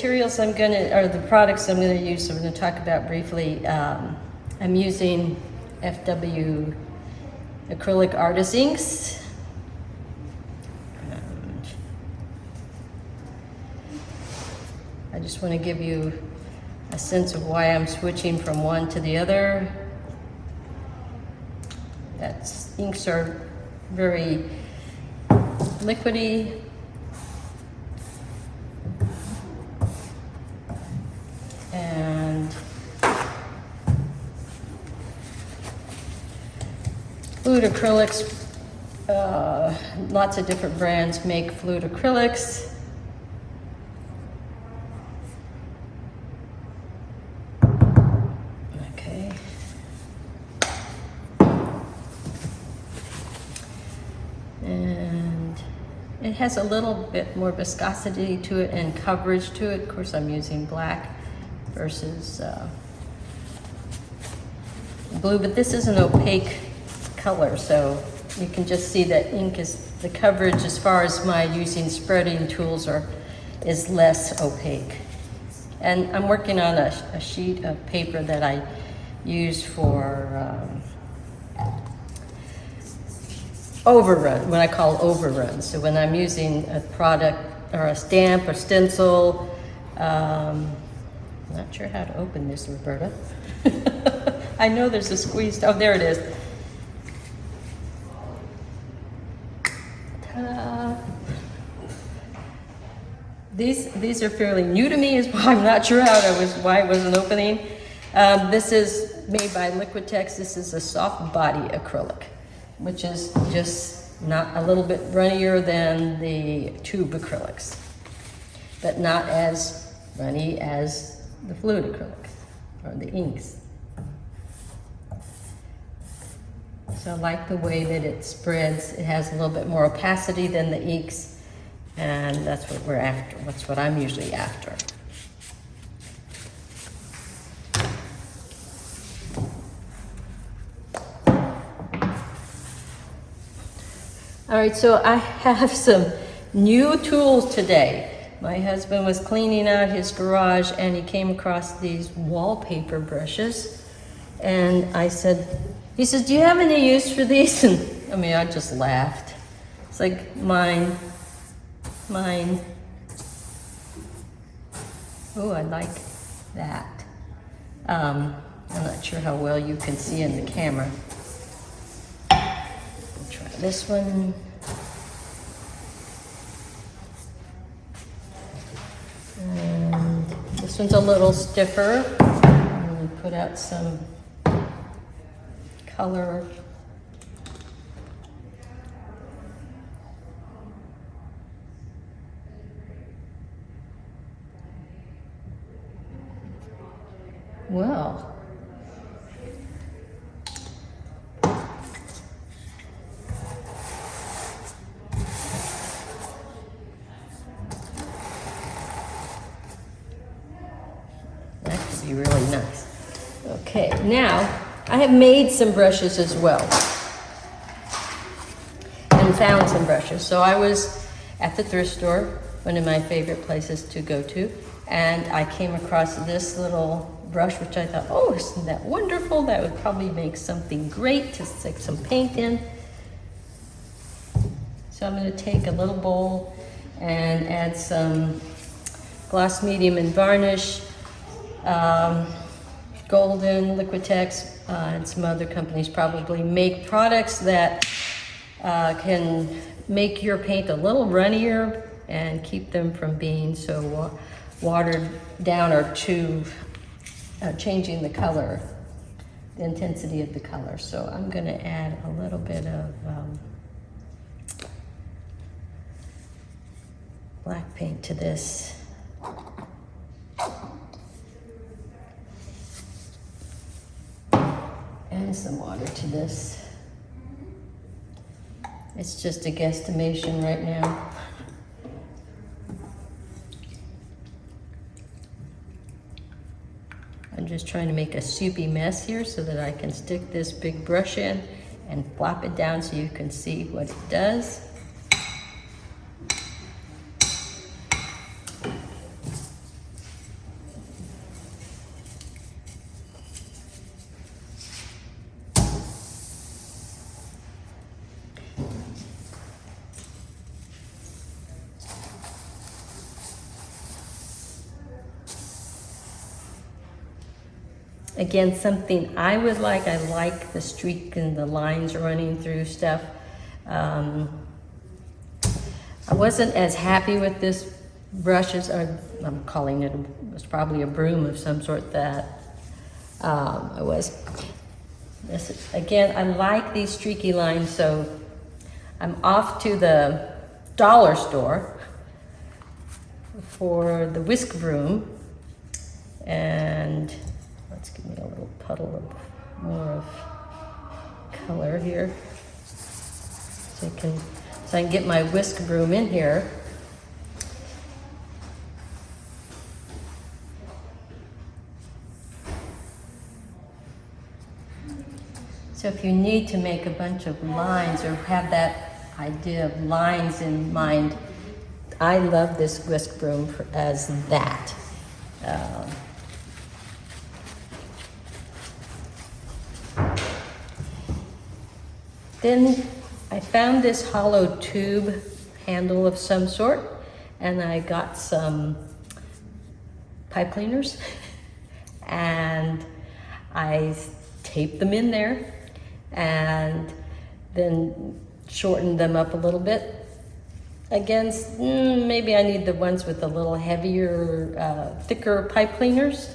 materials or the products I'm gonna use, I'm gonna talk about briefly. I'm using FW acrylic artist inks. And I just want to give you a sense of why I'm switching from one to the other. Inks are very liquidy. And fluid acrylics, lots of different brands make fluid acrylics. Okay. And it has a little bit more viscosity to it and coverage to it. Of course, I'm using black versus blue, but this is an opaque color, so you can just see that the coverage as far as my using spreading tools is less opaque. And I'm working on a sheet of paper that I use for overrun, what I call overruns. So when I'm using a product or a stamp or stencil, not sure how to open this, Roberta. I know there's a squeeze. Oh, there it is. Ta-da. These are fairly new to me, is why I'm not sure why it wasn't opening. This is made by Liquitex. This is a soft body acrylic, which is just not a little bit runnier than the tube acrylics, but not as runny as the fluid acrylic or the inks. So I like the way that it spreads. It has a little bit more opacity than the inks, and that's what we're after. That's what I'm usually after. All right, so I have some new tools today. My husband was cleaning out his garage and he came across these wallpaper brushes. And he says, do you have any use for these? And I mean, I just laughed. It's like, mine. Oh, I like that. I'm not sure how well you can see in the camera. I'll try this one. And this one's a little stiffer. I'm going to put out some color. Well, that could be really nice. Okay, now I have made some brushes as well and found some brushes. So I was at the thrift store, one of my favorite places to go to, and I came across this little brush, which I thought, oh, isn't that wonderful? That would probably make something great to stick some paint in. So I'm going to take a little bowl and add some gloss medium and varnish, Golden, Liquitex, and some other companies probably make products that can make your paint a little runnier and keep them from being so watered down or too changing the color, the intensity of the color. So I'm going to add a little bit of black paint to this. And some water to this. It's just a guesstimation right now. I'm just trying to make a soupy mess here so that I can stick this big brush in and flop it down so you can see what it does. Again, something I would like. I like the streak and the lines running through stuff. I wasn't as happy with this brush as I'm calling it. It was probably a broom of some sort that I was. Again, I like these streaky lines, so I'm off to the dollar store for the whisk broom, and let's give me a little puddle of more of color here, so I can get my whisk broom in here. So if you need to make a bunch of lines or have that idea of lines in mind, I love this whisk broom as that. Then I found this hollow tube handle of some sort, and I got some pipe cleaners and I taped them in there and then shortened them up a little bit. Again, maybe I need the ones with the little heavier, thicker pipe cleaners,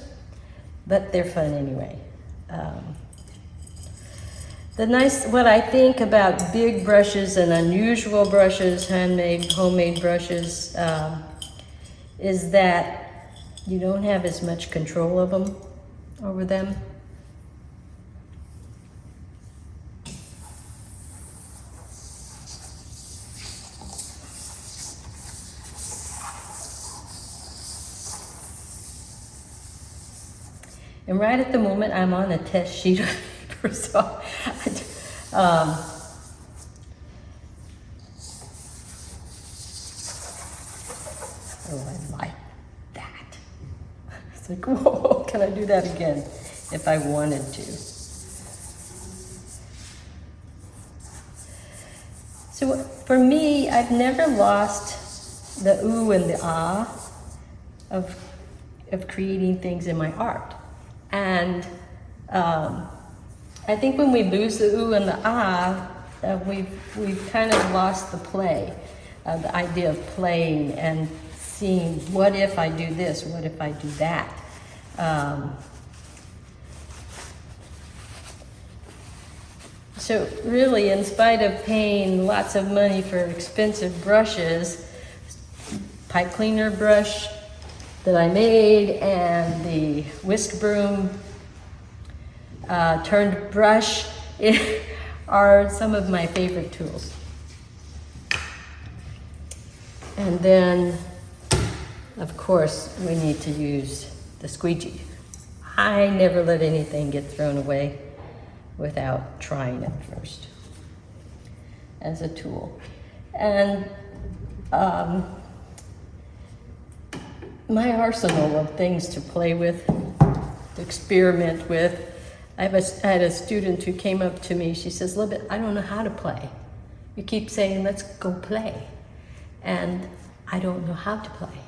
but they're fun anyway. What I think about big brushes and unusual brushes, handmade, homemade brushes, is that you don't have as much control of them, over them. And right at the moment, I'm on a test sheet of paper, so oh, I like that. It's like, whoa, can I do that again if I wanted to? So for me, I've never lost the ooh and the ah of creating things in my art. And I think when we lose the ooh and the ah, we've kind of lost the play, the idea of playing and seeing, what if I do this, what if I do that? So really, in spite of paying lots of money for expensive brushes, pipe cleaner brush that I made and the whisk broom turned brush are some of my favorite tools. And then, of course, we need to use the squeegee. I never let anything get thrown away without trying it first as a tool. And my arsenal of things to play with, to experiment with. I had a student who came up to me. She says, Libit, I don't know how to play. You keep saying, let's go play. And I don't know how to play.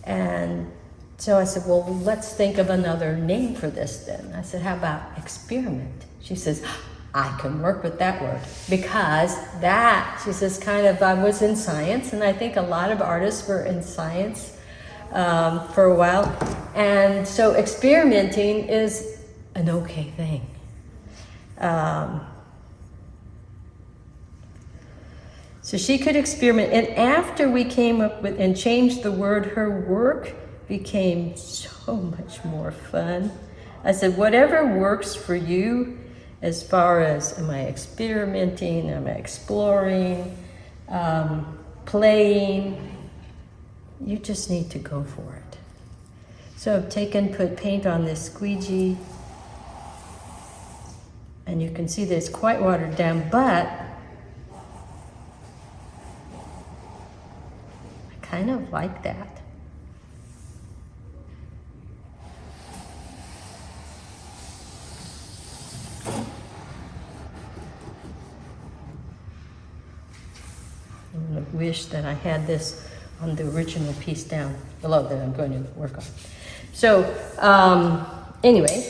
And so I said, well, let's think of another name for this then. I said, how about experiment? She says, I can work with that word. Because that, she says, I was in science, and I think a lot of artists were in science for a while. And so experimenting is an okay thing. So she could experiment. And after we came up with and changed the word, her work became so much more fun. I said, whatever works for you, as far as am I experimenting, am I exploring, playing, you just need to go for it. So I've put paint on this squeegee, and you can see that it's quite watered down, but I kind of like that. I wish that I had this on the original piece down below that I'm going to work on. So Anyway,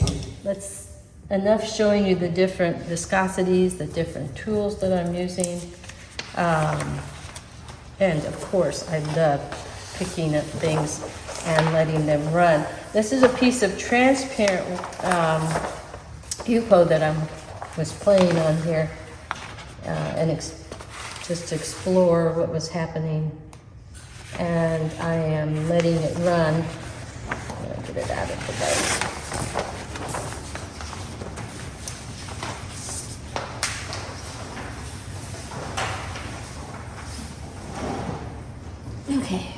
enough showing you the different viscosities, the different tools that I'm using. And of course, I love picking up things and letting them run. This is a piece of transparent UPO that I was playing on here and just to explore what was happening. And I am letting it run. I'm gonna get it out of the way. Okay.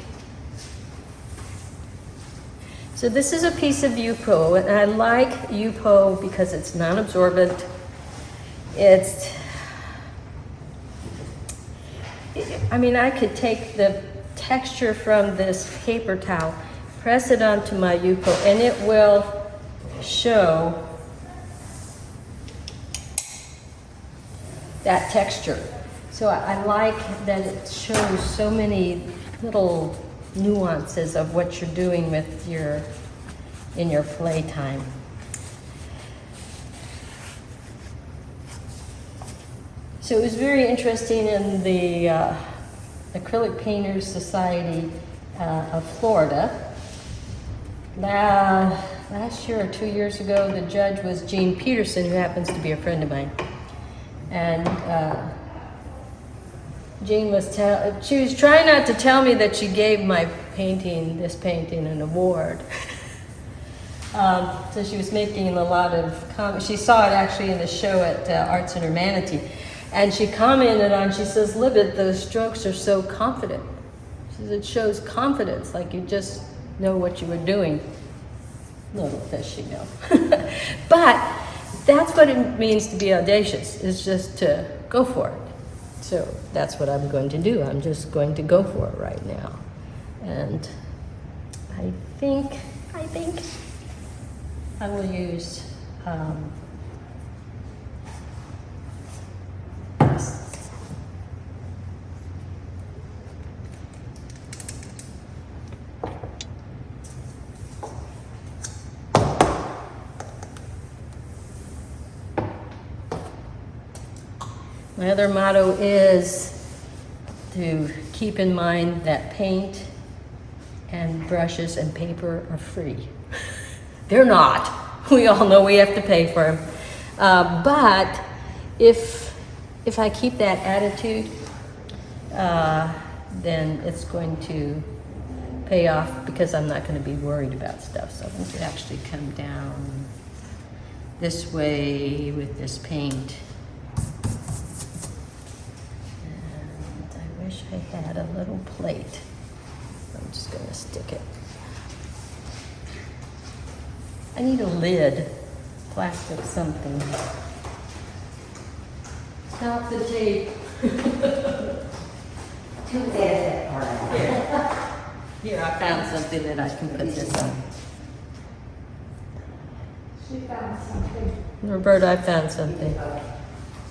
So this is a piece of UPO, and I like UPO because it's non-absorbent. I could take the texture from this paper towel, press it onto my UPO, and it will show that texture. So I like that it shows so many little nuances of what you're doing with in your playtime. So it was very interesting in the Acrylic Painters Society of Florida. Last year or 2 years ago, the judge was Jean Peterson, who happens to be a friend of mine. And Jean she was trying not to tell me that she gave this painting an award. So she was making a lot of comments. She saw it actually in the show at Arts and Humanity. And she commented she says, Libit, those strokes are so confident. She says, it shows confidence, like you just know what you were doing. Little does she know. But that's what it means to be audacious, is just to go for it. So that's what I'm going to do. I'm just going to go for it right now. And I think I will use my other motto is to keep in mind that paint and brushes and paper are free. They're not. We all know we have to pay for them. But if I keep that attitude, then it's going to pay off because I'm not going to be worried about stuff. So I'm going to actually come down this way with this paint. I had a little plate. I'm just going to stick it. I need a lid, plastic something. Stop the tape. Too bad. All right. Here, I found something that I can put this on. She found something. Roberta, I found something.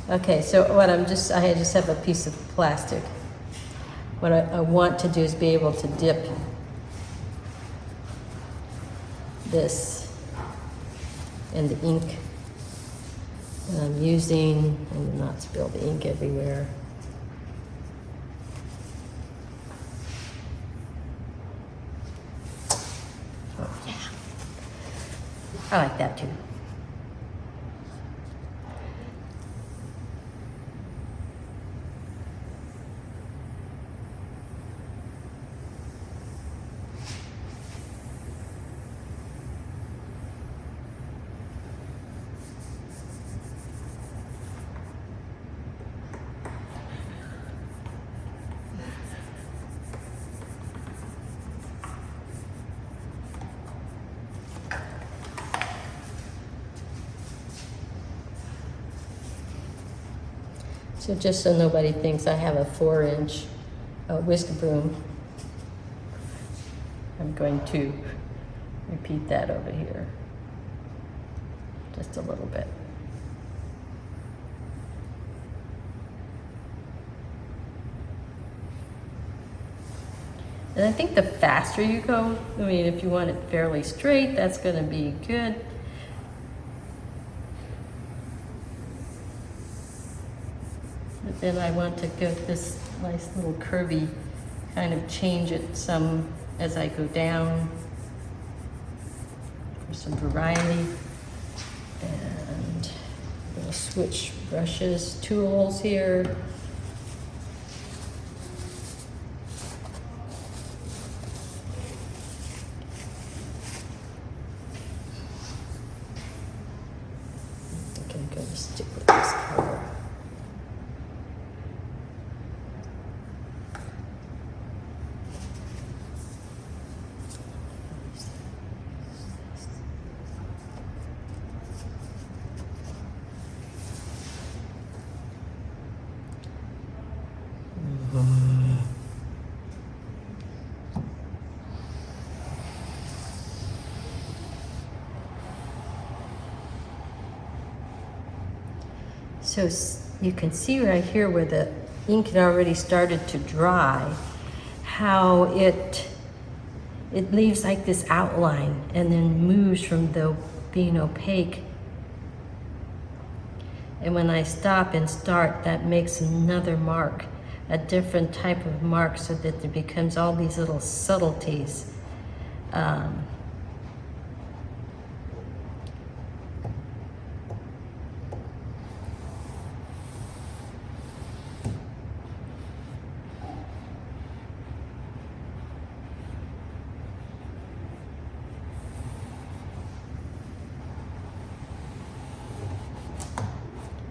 Okay, so I just have a piece of plastic. What I want to do is be able to dip this in the ink that I'm using and not spill the ink everywhere. Oh, yeah. I like that too. So just so nobody thinks I have a 4-inch whisk broom, I'm going to repeat that over here, just a little bit. And I think the faster you go, if you want it fairly straight, that's going to be good. But then I want to get this nice little curvy, kind of change it some as I go down for some variety. And I'm gonna switch brushes, tools here. I'm going to stick with this color. So you can see right here where the ink had already started to dry, how it leaves like this outline and then moves from being opaque. And when I stop and start, that makes another mark, a different type of mark, so that there becomes all these little subtleties.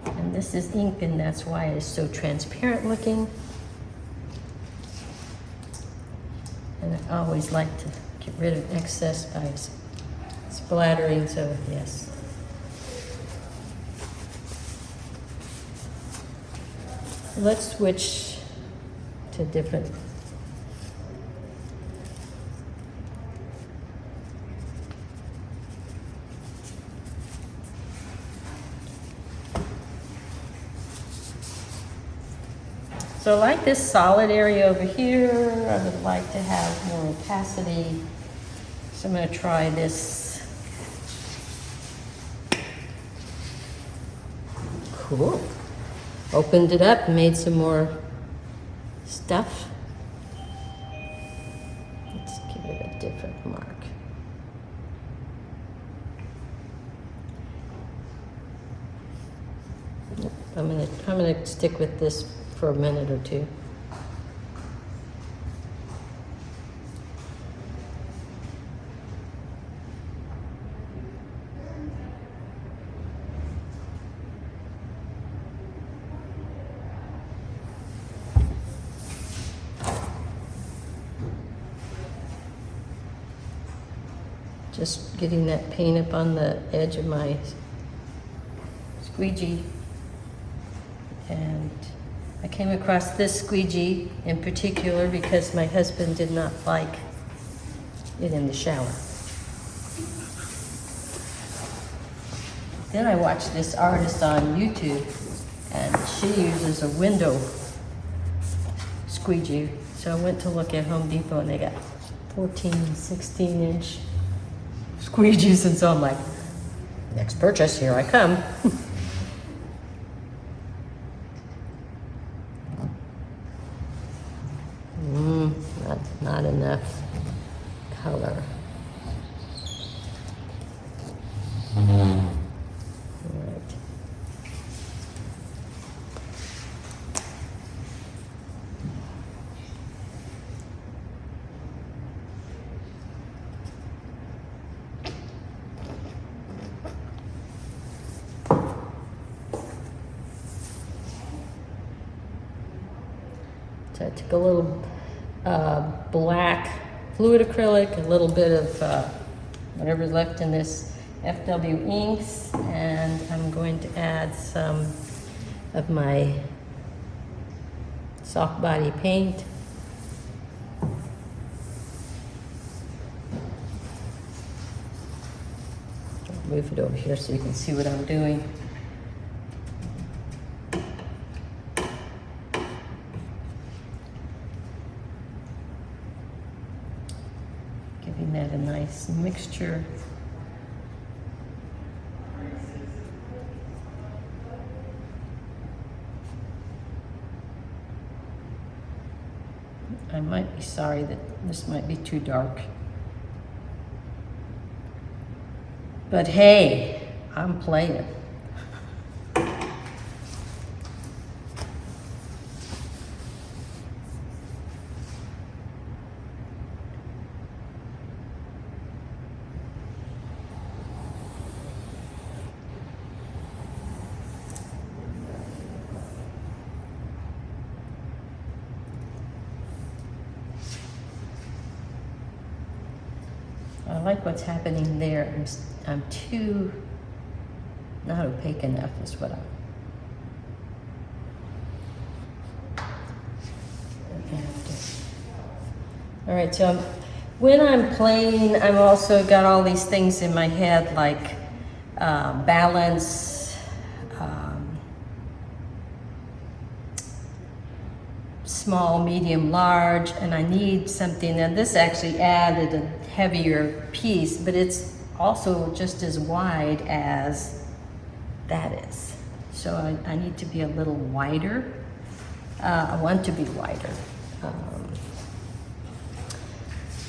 And this is ink, and that's why it's so transparent looking. And I always like to get rid of excess by splattering, so yes. Let's switch to different. So I like this solid area over here. I would like to have more opacity. So I'm going to try this. Cool. Opened it up, made some more stuff. Let's give it a different mark. I'm gonna stick with this for a minute or two. Just getting that paint up on the edge of my squeegee. And I came across this squeegee in particular because my husband did not like it in the shower. Then I watched this artist on YouTube, and she uses a window squeegee. So I went to look at Home Depot, and they got 14, 16-inch squeegees, and so I'm like, next purchase, here I come. Not enough color. All right. So I took a little black fluid acrylic, a little bit of whatever's left in this FW inks, and I'm going to add some of my soft body paint. I'll move it over here so you can see what I'm doing. Giving that a nice mixture. I might be sorry that this might be too dark. But hey, I'm playing. I like what's happening there. I'm too not opaque enough is what all right, so when I'm playing, I'm also got all these things in my head like balance, small, medium, large, and I need something, and this actually added a heavier piece, but it's also just as wide as that is. So I need to be a little wider. I want to be wider.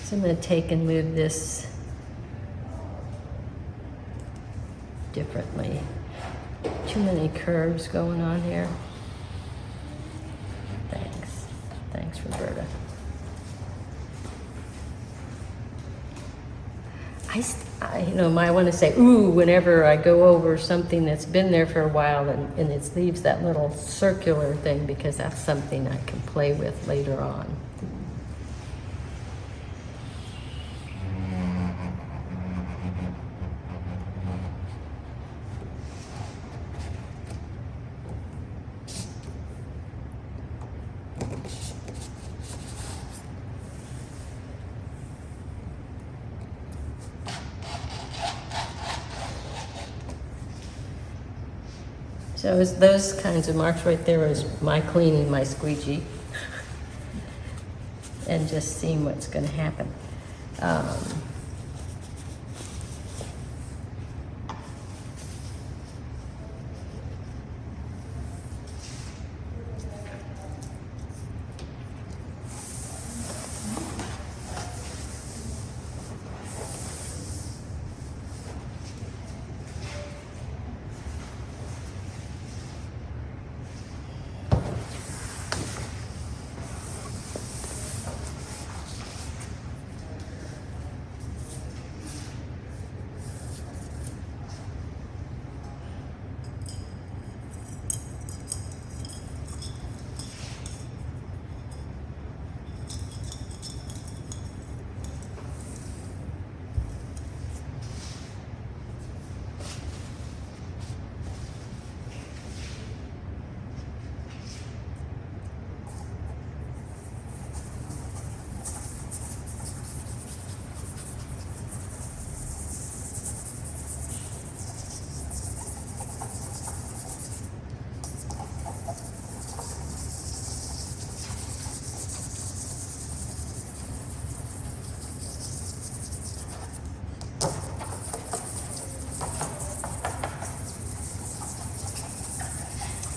So I'm going to take and move this differently. Too many curves going on here. Thanks, Roberta. I want to say, ooh, whenever I go over something that's been there for a while and it leaves that little circular thing, because that's something I can play with later on. So it's those kinds of marks right there is my cleaning my squeegee and just seeing what's going to happen.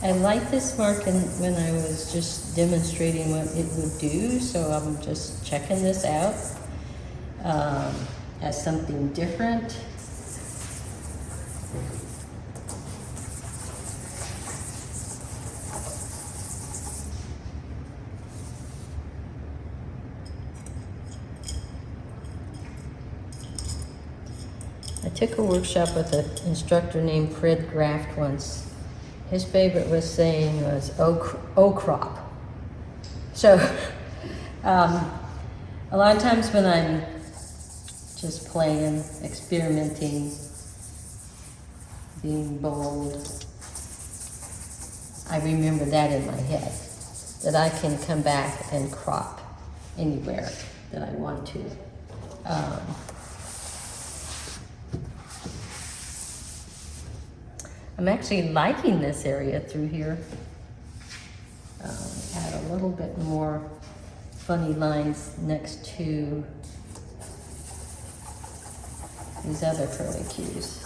I like this mark when I was just demonstrating what it would do, so I'm just checking this out as something different. I took a workshop with an instructor named Fred Graft once. His favorite saying was, oh crop. So a lot of times when I'm just playing, experimenting, being bold, I remember that in my head, that I can come back and crop anywhere that I want to. I'm actually liking this area through here. Add a little bit more funny lines next to these other curly cues.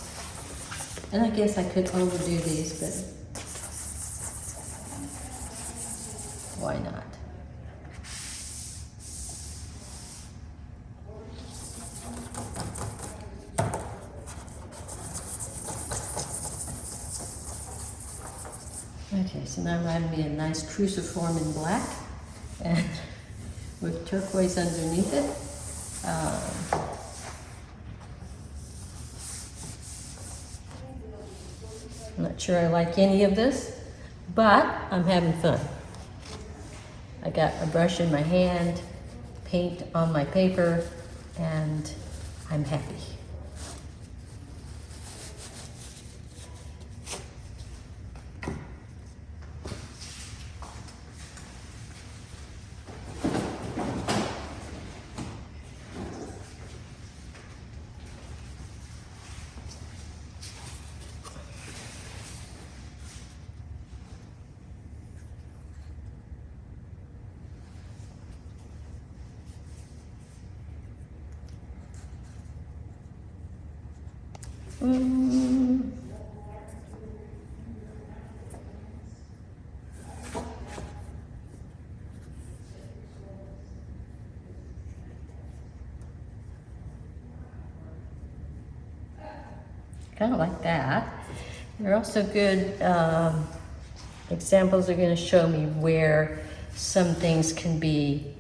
And I guess I could overdo these, but why not? Okay, so now I'm going to be a nice cruciform in black and with turquoise underneath it. I'm not sure I like any of this, but I'm having fun. I got a brush in my hand, paint on my paper, and I'm happy. Kind of like that. They're also good examples. Are going to show me where some things can be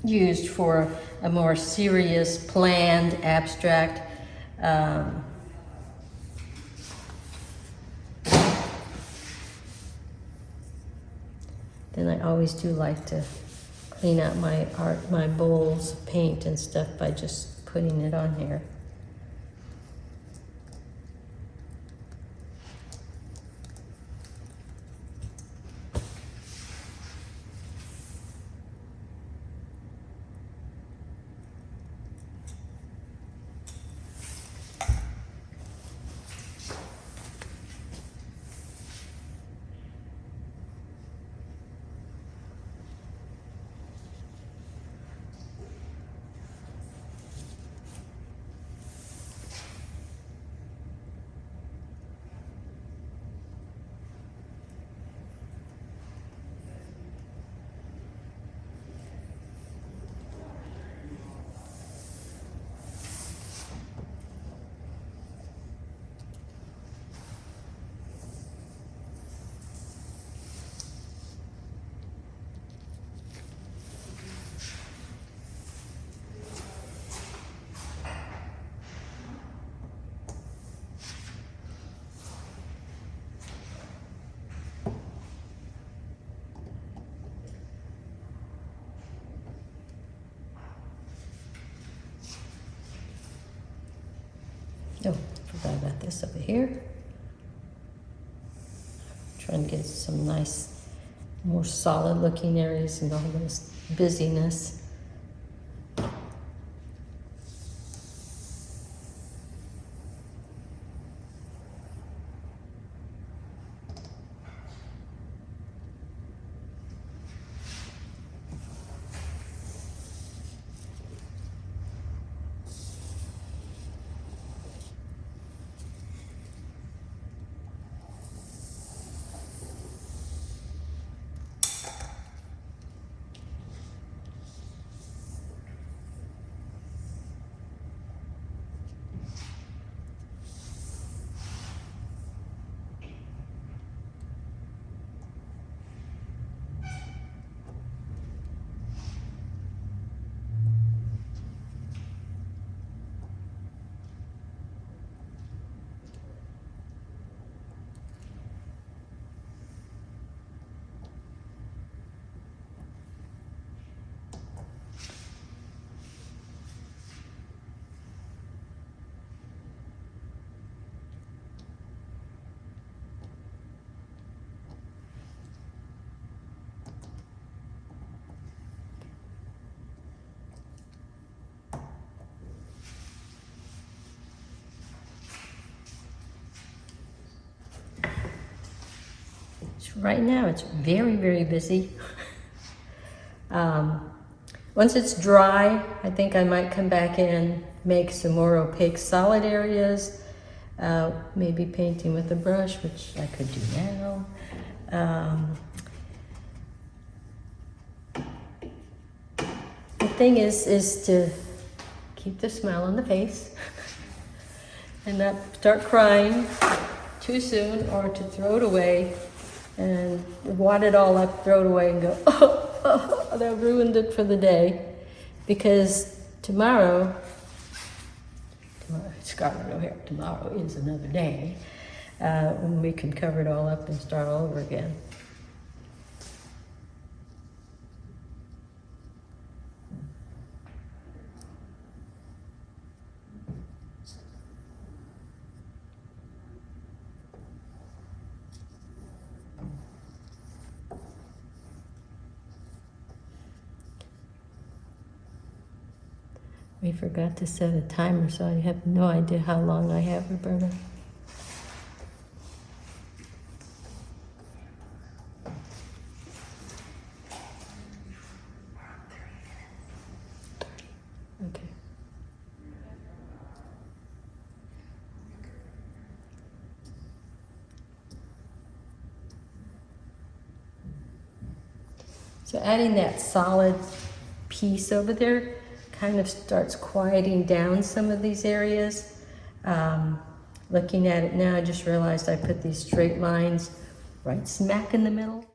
used for a more serious, planned, abstract. Then I always do like to clean out my art, my bowls of paint and stuff by just putting it on here. Oh, forgot about this over here. Trying to get some nice, more solid looking areas and all this busyness. Right now it's very, very busy. Once it's dry, I think I might come back in, make some more opaque solid areas, maybe painting with a brush, which I could do now. The thing is to keep the smile on the face and not start crying too soon or to throw it away and wad it all up, throw it away and go, oh, that ruined it for the day. Because tomorrow, Scarlet O'Hare, tomorrow is another day when we can cover it all up and start all over again. We forgot to set a timer, so I have no idea how long I have, Roberta. Okay. So adding that solid piece over there kind of starts quieting down some of these areas. Looking at it now, I just realized I put these straight lines right smack in the middle.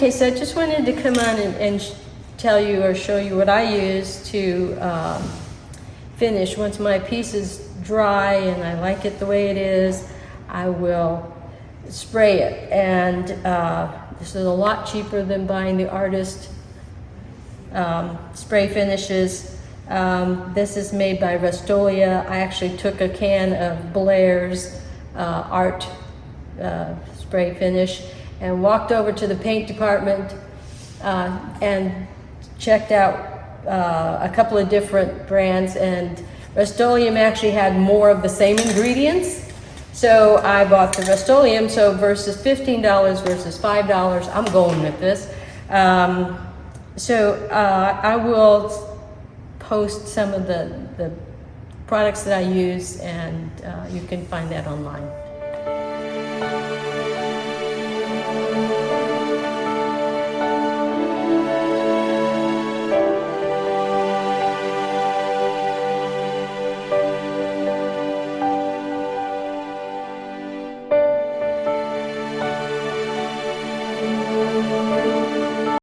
Okay, so I just wanted to come on and tell you or show you what I use to finish. Once my piece is dry and I like it the way it is, I will spray it. And this is a lot cheaper than buying the artist spray finishes. This is made by Rust-Oleum. I actually took a can of Blair's art spray finish and walked over to the paint department and checked out a couple of different brands, and Rust-Oleum actually had more of the same ingredients. So I bought the Rust-Oleum, so versus $15 versus $5, I'm going with this. I will post some of the products that I use, and you can find that online.